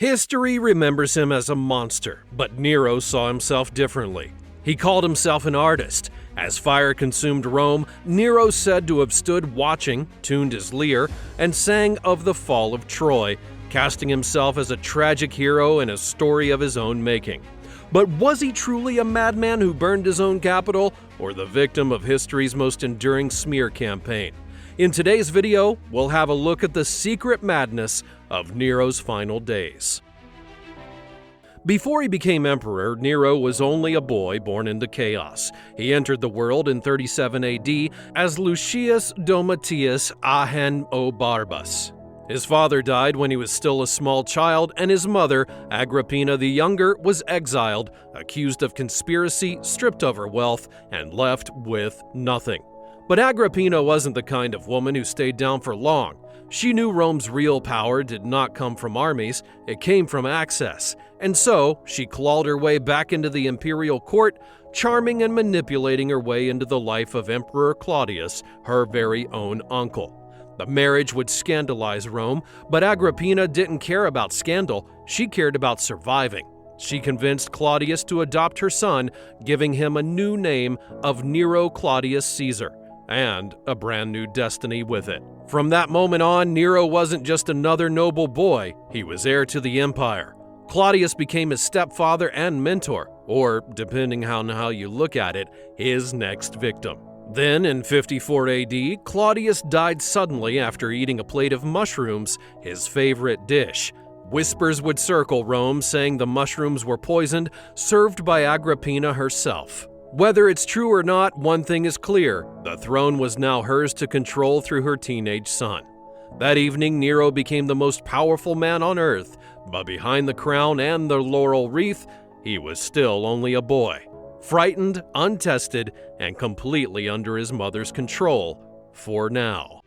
History remembers him as a monster, but Nero saw himself differently. He called himself an artist. As fire consumed Rome, Nero said to have stood watching, tuned his lyre, and sang of the fall of Troy, casting himself as a tragic hero in a story of his own making. But was he truly a madman who burned his own capital, or the victim of history's most enduring smear campaign? In today's video, we'll have a look at the secret madness of Nero's final days. Before he became emperor, Nero was only a boy born into chaos. He entered the world in 37 AD as Lucius Domitius Ahenobarbus. His father died when he was still a small child, and his mother, Agrippina the Younger, was exiled, accused of conspiracy, stripped of her wealth, and left with nothing. But Agrippina wasn't the kind of woman who stayed down for long. She knew Rome's real power did not come from armies, it came from access. And so, she clawed her way back into the imperial court, charming and manipulating her way into the life of Emperor Claudius, her very own uncle. The marriage would scandalize Rome, but Agrippina didn't care about scandal, she cared about surviving. She convinced Claudius to adopt her son, giving him a new name of Nero Claudius Caesar, and a brand new destiny with it. From that moment on, Nero wasn't just another noble boy, he was heir to the empire. Claudius became his stepfather and mentor, or, depending on how you look at it, his next victim. Then, in 54 AD, Claudius died suddenly after eating a plate of mushrooms, his favorite dish. Whispers would circle Rome saying the mushrooms were poisoned, served by Agrippina herself. Whether it's true or not, one thing is clear: the throne was now hers to control through her teenage son. That evening, Nero became the most powerful man on earth, but behind the crown and the laurel wreath, he was still only a boy. Frightened, untested, and completely under his mother's control, for now.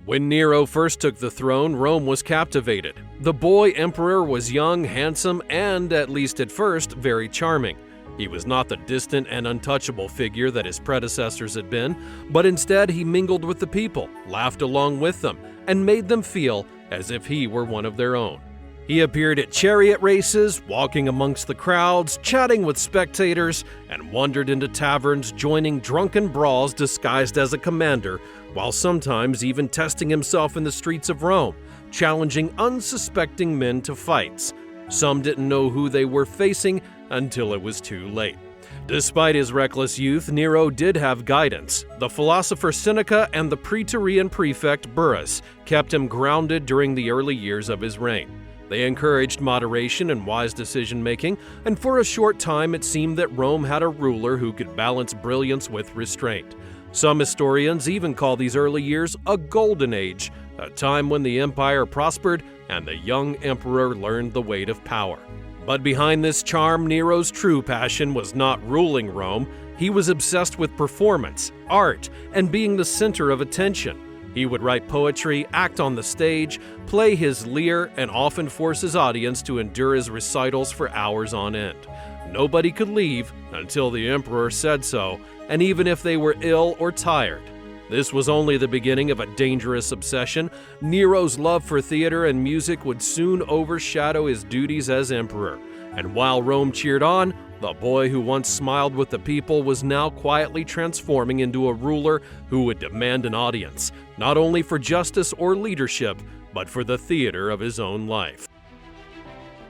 When Nero first took the throne, Rome was captivated. The boy emperor was young, handsome, and, at least at first, very charming. He was not the distant and untouchable figure that his predecessors had been, but instead he mingled with the people, laughed along with them, and made them feel as if he were one of their own. He appeared at chariot races, walking amongst the crowds, chatting with spectators, and wandered into taverns, joining drunken brawls disguised as a commander, while sometimes even testing himself in the streets of Rome, challenging unsuspecting men to fights. Some didn't know who they were facing until it was too late. Despite his reckless youth, Nero did have guidance. The philosopher Seneca and the praetorian prefect Burrus kept him grounded during the early years of his reign. They encouraged moderation and wise decision-making, and for a short time it seemed that Rome had a ruler who could balance brilliance with restraint. Some historians even call these early years a golden age, a time when the empire prospered and the young emperor learned the weight of power. But behind this charm, Nero's true passion was not ruling Rome. He was obsessed with performance, art, and being the center of attention. He would write poetry, act on the stage, play his lyre, and often force his audience to endure his recitals for hours on end. Nobody could leave until the emperor said so, and even if they were ill or tired. This was only the beginning of a dangerous obsession. Nero's love for theater and music would soon overshadow his duties as emperor. And while Rome cheered on, the boy who once smiled with the people was now quietly transforming into a ruler who would demand an audience, not only for justice or leadership, but for the theater of his own life.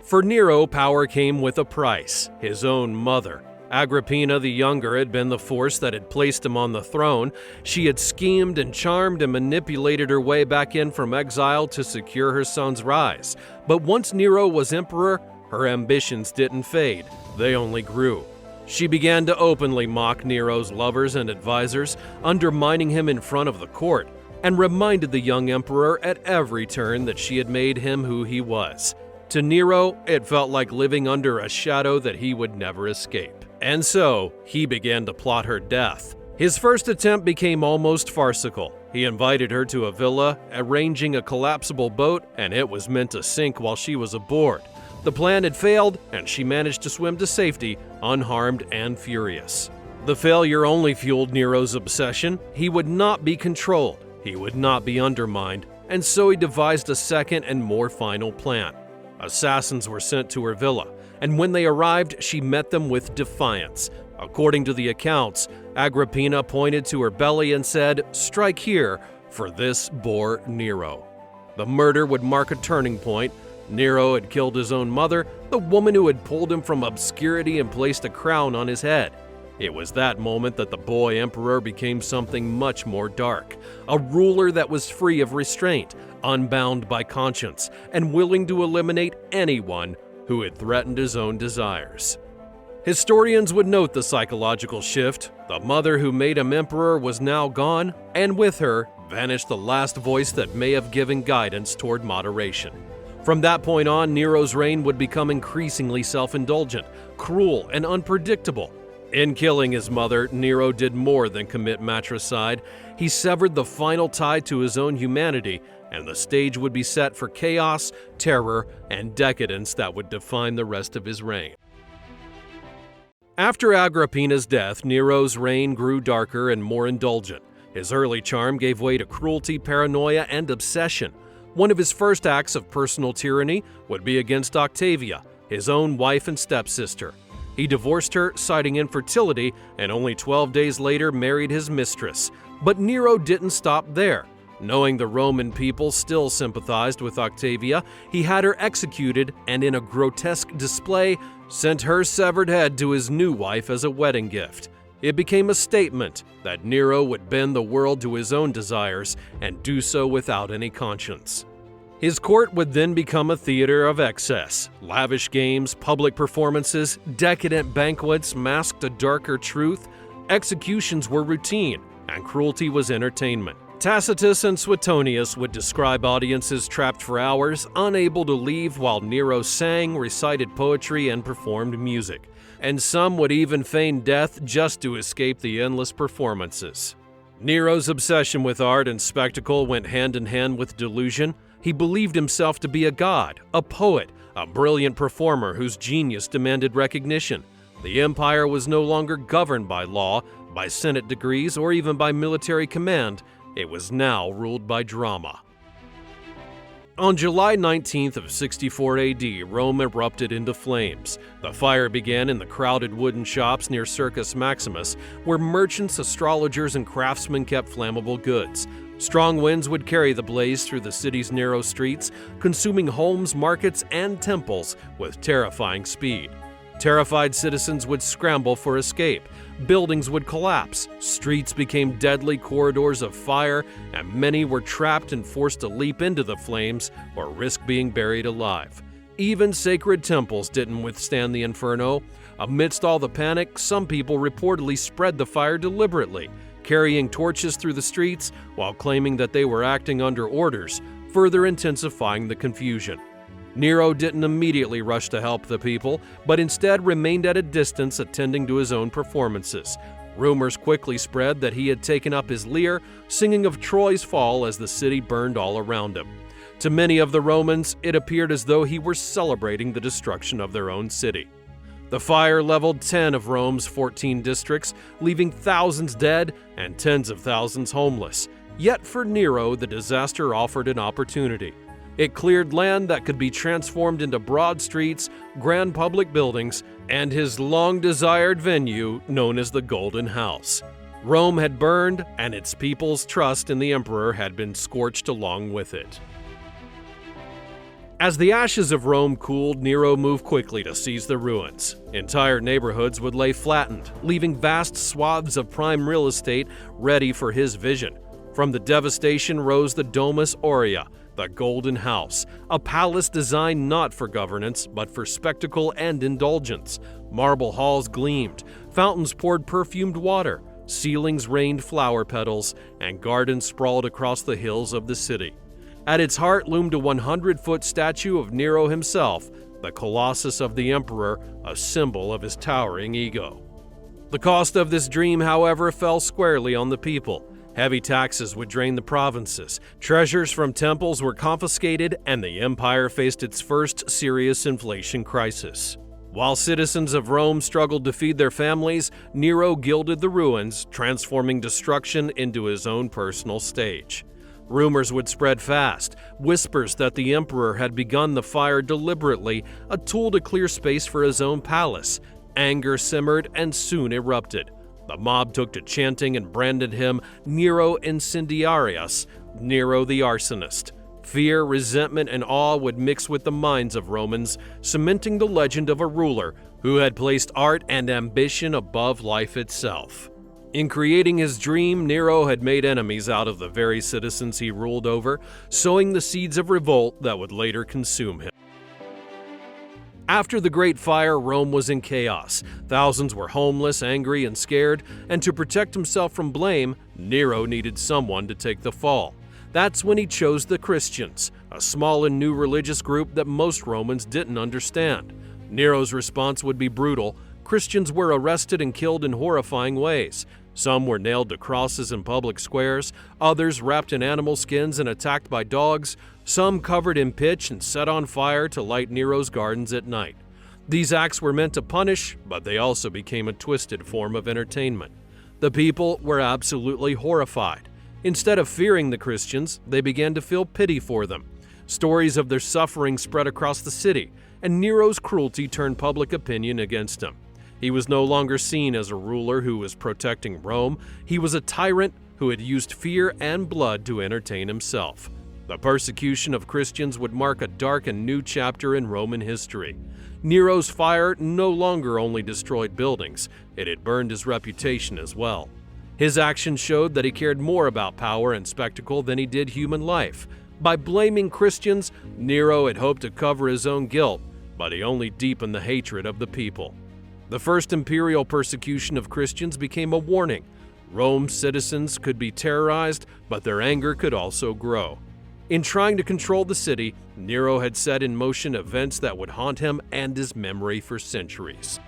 For Nero, power came with a price: his own mother. Agrippina the Younger had been the force that had placed him on the throne. She had schemed and charmed and manipulated her way back in from exile to secure her son's rise. But once Nero was emperor, her ambitions didn't fade, they only grew. She began to openly mock Nero's lovers and advisors, undermining him in front of the court, and reminded the young emperor at every turn that she had made him who he was. To Nero, it felt like living under a shadow that he would never escape. And so, he began to plot her death. His first attempt became almost farcical. He invited her to a villa, arranging a collapsible boat, and it was meant to sink while she was aboard. The plan had failed, and she managed to swim to safety, unharmed and furious. The failure only fueled Nero's obsession. He would not be controlled. He would not be undermined. and so he devised a second and more final plan. Assassins were sent to her villa, and when they arrived, she met them with defiance. According to the accounts, Agrippina pointed to her belly and said, "Strike here, for this bore Nero." The murder would mark a turning point. Nero had killed his own mother, the woman who had pulled him from obscurity and placed a crown on his head. It was that moment that the boy emperor became something much more dark, a ruler that was free of restraint, unbound by conscience, and willing to eliminate anyone who had threatened his own desires. Historians would note the psychological shift. The mother who made him emperor was now gone, and with her vanished the last voice that may have given guidance toward moderation. From that point on, Nero's reign would become increasingly self-indulgent, cruel, and unpredictable. In killing his mother, Nero did more than commit matricide. He severed the final tie to his own humanity, and the stage would be set for chaos, terror, and decadence that would define the rest of his reign. After Agrippina's death, Nero's reign grew darker and more indulgent. His early charm gave way to cruelty, paranoia, and obsession. One of his first acts of personal tyranny would be against Octavia, his own wife and stepsister. He divorced her, citing infertility, and only 12 days later married his mistress. But Nero didn't stop there. Knowing the Roman people still sympathized with Octavia, he had her executed and, in a grotesque display, sent her severed head to his new wife as a wedding gift. It became a statement that Nero would bend the world to his own desires and do so without any conscience. His court would then become a theater of excess. Lavish games, public performances, decadent banquets masked a darker truth. Executions were routine, and cruelty was entertainment. Tacitus and Suetonius would describe audiences trapped for hours, unable to leave while Nero sang, recited poetry, and performed music. And some would even feign death just to escape the endless performances. Nero's obsession with art and spectacle went hand in hand with delusion. He believed himself to be a god, a poet, a brilliant performer whose genius demanded recognition. The empire was no longer governed by law, by Senate decrees, or even by military command. It was now ruled by drama. On July 19th of 64 AD, Rome erupted into flames. The fire began in the crowded wooden shops near Circus Maximus, where merchants, astrologers, and craftsmen kept flammable goods. Strong winds would carry the blaze through the city's narrow streets, consuming homes, markets, and temples with terrifying speed. Terrified citizens would scramble for escape. Buildings would collapse, streets became deadly corridors of fire, and many were trapped and forced to leap into the flames or risk being buried alive. Even sacred temples didn't withstand the inferno. Amidst all the panic, some people reportedly spread the fire deliberately, carrying torches through the streets while claiming that they were acting under orders, further intensifying the confusion. Nero didn't immediately rush to help the people, but instead remained at a distance attending to his own performances. Rumors quickly spread that he had taken up his lyre, singing of Troy's fall as the city burned all around him. To many of the Romans, it appeared as though he were celebrating the destruction of their own city. The fire leveled 10 of Rome's 14 districts, leaving thousands dead and tens of thousands homeless. Yet for Nero, the disaster offered an opportunity. It cleared land that could be transformed into broad streets, grand public buildings, and his long-desired venue known as the Golden House. Rome had burned, and its people's trust in the emperor had been scorched along with it. As the ashes of Rome cooled, Nero moved quickly to seize the ruins. Entire neighborhoods would lay flattened, leaving vast swaths of prime real estate ready for his vision. From the devastation rose the Domus Aurea, the Golden House, a palace designed not for governance, but for spectacle and indulgence. Marble halls gleamed, fountains poured perfumed water, ceilings rained flower petals, and gardens sprawled across the hills of the city. At its heart loomed a 100-foot statue of Nero himself, the Colossus of the Emperor, a symbol of his towering ego. The cost of this dream, however, fell squarely on the people. Heavy taxes would drain the provinces, treasures from temples were confiscated, and the empire faced its first serious inflation crisis. While citizens of Rome struggled to feed their families, Nero gilded the ruins, transforming destruction into his own personal stage. Rumors would spread fast, whispers that the emperor had begun the fire deliberately, a tool to clear space for his own palace. Anger simmered and soon erupted. The mob took to chanting and branded him Nero Incendiarius, Nero the arsonist. Fear, resentment, and awe would mix with the minds of Romans, cementing the legend of a ruler who had placed art and ambition above life itself. In creating his dream, Nero had made enemies out of the very citizens he ruled over, sowing the seeds of revolt that would later consume him. After the Great Fire, Rome was in chaos. Thousands were homeless, angry, and scared, and to protect himself from blame, Nero needed someone to take the fall. That's when he chose the Christians, a small and new religious group that most Romans didn't understand. Nero's response would be brutal. Christians were arrested and killed in horrifying ways. Some were nailed to crosses in public squares, others wrapped in animal skins and attacked by dogs, some covered in pitch and set on fire to light Nero's gardens at night. These acts were meant to punish, but they also became a twisted form of entertainment. The people were absolutely horrified. Instead of fearing the Christians, they began to feel pity for them. Stories of their suffering spread across the city, and Nero's cruelty turned public opinion against him. He was no longer seen as a ruler who was protecting Rome. He was a tyrant who had used fear and blood to entertain himself. The persecution of Christians would mark a dark and new chapter in Roman history. Nero's fire no longer only destroyed buildings, it had burned his reputation as well. His actions showed that he cared more about power and spectacle than he did human life. By blaming Christians, Nero had hoped to cover his own guilt, but he only deepened the hatred of the people. The first imperial persecution of Christians became a warning. Rome's citizens could be terrorized, but their anger could also grow. In trying to control the city, Nero had set in motion events that would haunt him and his memory for centuries.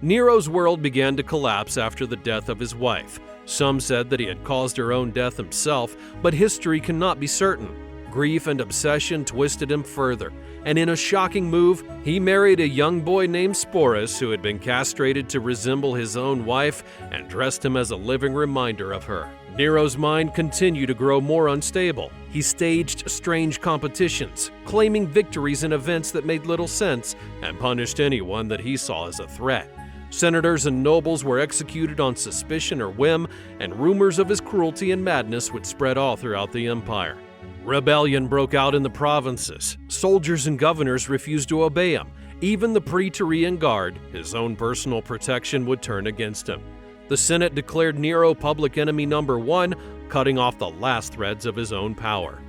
Nero's world began to collapse after the death of his wife. Some said that he had caused her own death himself, but history cannot be certain. Grief and obsession twisted him further, and in a shocking move, he married a young boy named Sporus who had been castrated to resemble his own wife and dressed him as a living reminder of her. Nero's mind continued to grow more unstable. He staged strange competitions, claiming victories in events that made little sense, and punished anyone that he saw as a threat. Senators and nobles were executed on suspicion or whim, and rumors of his cruelty and madness would spread all throughout the empire. Rebellion broke out in the provinces. Soldiers and governors refused to obey him. Even the Praetorian Guard, his own personal protection, would turn against him. The Senate declared Nero public enemy number one, cutting off the last threads of his own power.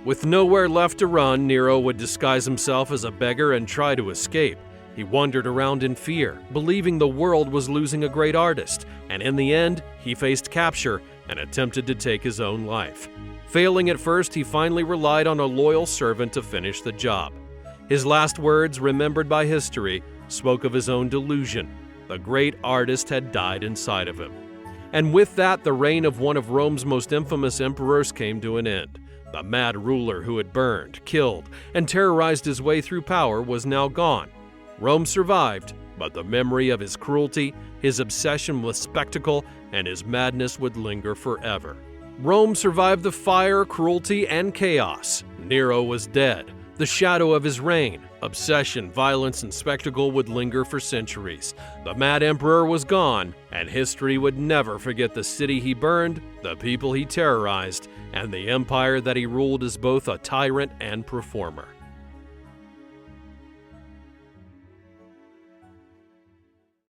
With nowhere left to run, Nero would disguise himself as a beggar and try to escape. He wandered around in fear, believing the world was losing a great artist, and in the end, he faced capture and attempted to take his own life. Failing at first, he finally relied on a loyal servant to finish the job. His last words, remembered by history, spoke of his own delusion. The great artist had died inside of him. And with that, the reign of one of Rome's most infamous emperors came to an end. The mad ruler who had burned, killed, and terrorized his way through power was now gone. Rome survived, but the memory of his cruelty, his obsession with spectacle, and his madness would linger forever. Rome survived the fire, cruelty, and chaos. Nero was dead. The shadow of his reign, obsession, violence, and spectacle would linger for centuries. The mad emperor was gone, and history would never forget the city he burned, the people he terrorized, and the empire that he ruled as both a tyrant and performer.